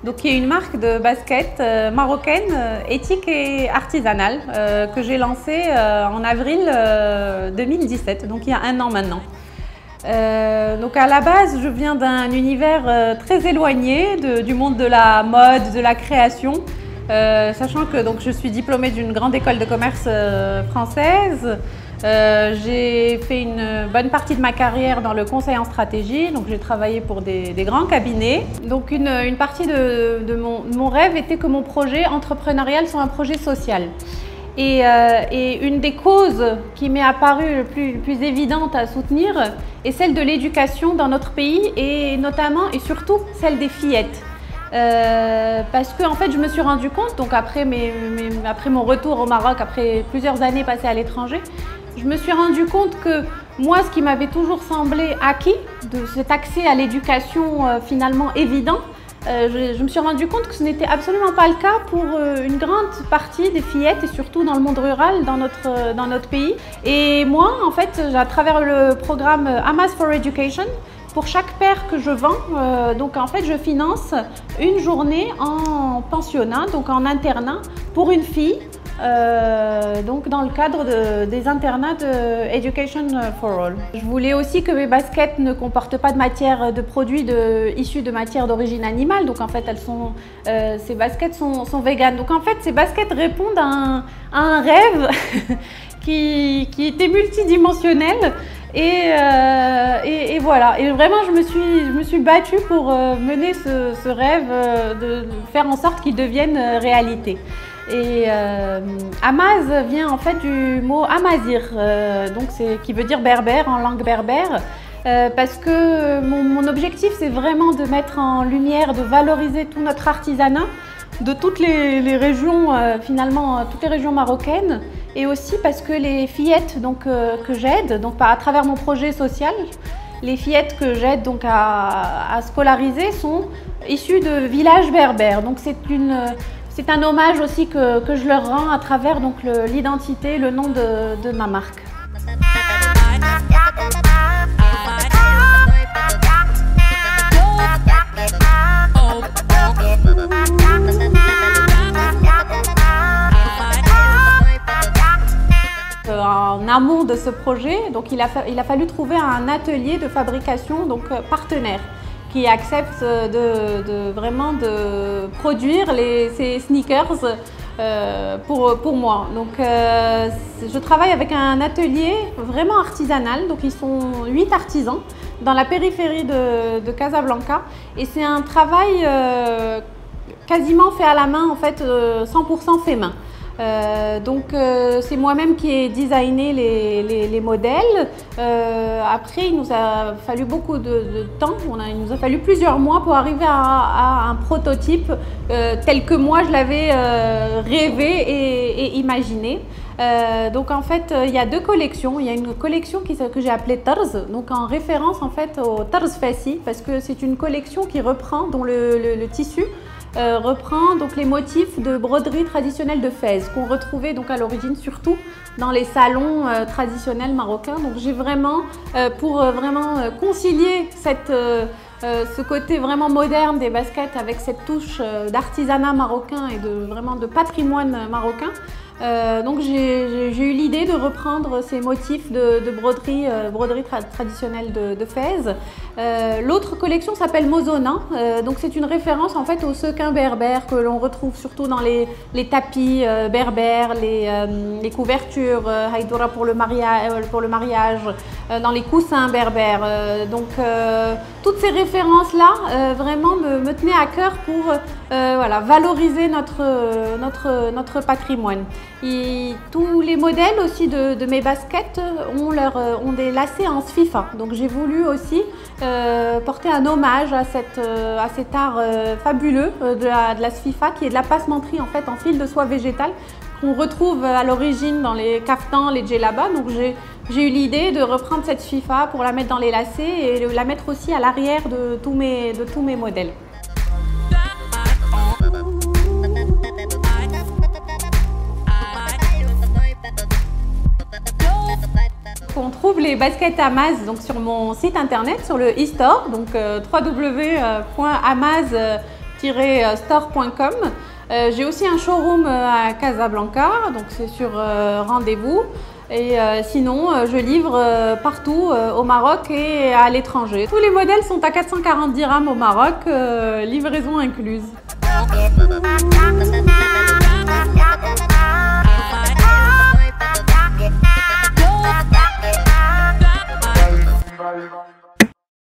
donc qui est une marque de basket marocaine, éthique et artisanale, que j'ai lancée en avril 2017, donc il y a un an maintenant. Donc à la base, je viens d'un univers très éloigné du monde de la mode, de la création, sachant que donc, je suis diplômée d'une grande école de commerce française. J'ai fait une bonne partie de ma carrière dans le conseil en stratégie, donc j'ai travaillé pour des grands cabinets. Donc une partie de mon rêve était que mon projet entrepreneurial soit un projet social. Et une des causes qui m'est apparue le plus évidente à soutenir est celle de l'éducation dans notre pays et notamment et surtout celle des fillettes. Parce que en fait, je me suis rendu compte, donc après mon retour au Maroc, après plusieurs années passées à l'étranger, je me suis rendu compte que moi, ce qui m'avait toujours semblé acquis, de cet accès à l'éducation finalement évident, je me suis rendu compte que ce n'était absolument pas le cas pour une grande partie des fillettes et surtout dans le monde rural dans notre pays. Et moi, en fait, à travers le programme Hamas for Education, pour chaque paire que je vends, donc en fait, je finance une journée en pensionnat, donc en internat, pour une fille. Donc dans le cadre des internats de Education for All. Je voulais aussi que mes baskets ne comportent pas de produits issus de matières d'origine animale. Donc en fait, ces baskets sont véganes. Donc en fait, ces baskets répondent à un rêve qui était multidimensionnel. Et voilà. Et vraiment, je me suis battue pour mener ce rêve, de faire en sorte qu'il devienne réalité. Et Hamaz vient en fait du mot Amazir, qui veut dire berbère en langue berbère, parce que mon objectif c'est vraiment de mettre en lumière, de valoriser tout notre artisanat de toutes les régions, finalement toutes les régions marocaines, et aussi parce que les fillettes que j'aide, à travers mon projet social, les fillettes que j'aide donc à scolariser sont issues de villages berbères. Donc c'est un hommage aussi que je leur rends à travers l'identité, le nom de ma marque. En amont de ce projet, donc il a fallu trouver un atelier de fabrication partenaire qui accepte vraiment de produire ces sneakers pour moi. Donc je travaille avec un atelier vraiment artisanal, donc ils sont 8 artisans dans la périphérie de Casablanca, et c'est un travail quasiment fait à la main, en fait 100% fait main. C'est moi-même qui ai designé les modèles. Après, il nous a fallu beaucoup de temps, il nous a fallu plusieurs mois pour arriver à un prototype tel que moi je l'avais rêvé et imaginé. Donc en fait, il y a deux collections. Il y a une collection que j'ai appelée Tarz, donc en référence en fait au Tarz Fassi, parce que c'est une collection qui reprend, dont le tissu reprend donc les motifs de broderie traditionnelle de Fès qu'on retrouvait donc à l'origine surtout dans les salons traditionnels marocains. Donc j'ai vraiment pour vraiment concilier ce côté vraiment moderne des baskets avec cette touche d'artisanat marocain et vraiment de patrimoine marocain. Donc j'ai eu l'idée de reprendre ces motifs de broderie, traditionnelle de Fès. L'autre collection s'appelle Mozona, donc c'est une référence en fait aux sequins berbères que l'on retrouve surtout dans les tapis berbères, les couvertures haïdoura pour le mariage, dans les coussins berbères. Toutes ces références là vraiment me tenaient à cœur pour valoriser notre patrimoine. Et tous les modèles aussi de mes baskets ont des lacets en sfifa. Donc j'ai voulu aussi porter un hommage à cet art fabuleux de la sfifa, qui est de la passementerie en fait en fil de soie végétale qu'on retrouve à l'origine dans les kaftans, les djellabas. Donc j'ai eu l'idée de reprendre cette sfifa pour la mettre dans les lacets et la mettre aussi à l'arrière de tous mes modèles. On trouve les baskets Hamaz sur mon site internet, sur le e-store, donc www.hamaz.com. store.com. J'ai aussi un showroom à Casablanca, donc c'est sur rendez-vous. Et sinon, je livre partout au Maroc et à l'étranger. Tous les modèles sont à 440 dirhams au Maroc, livraison incluse.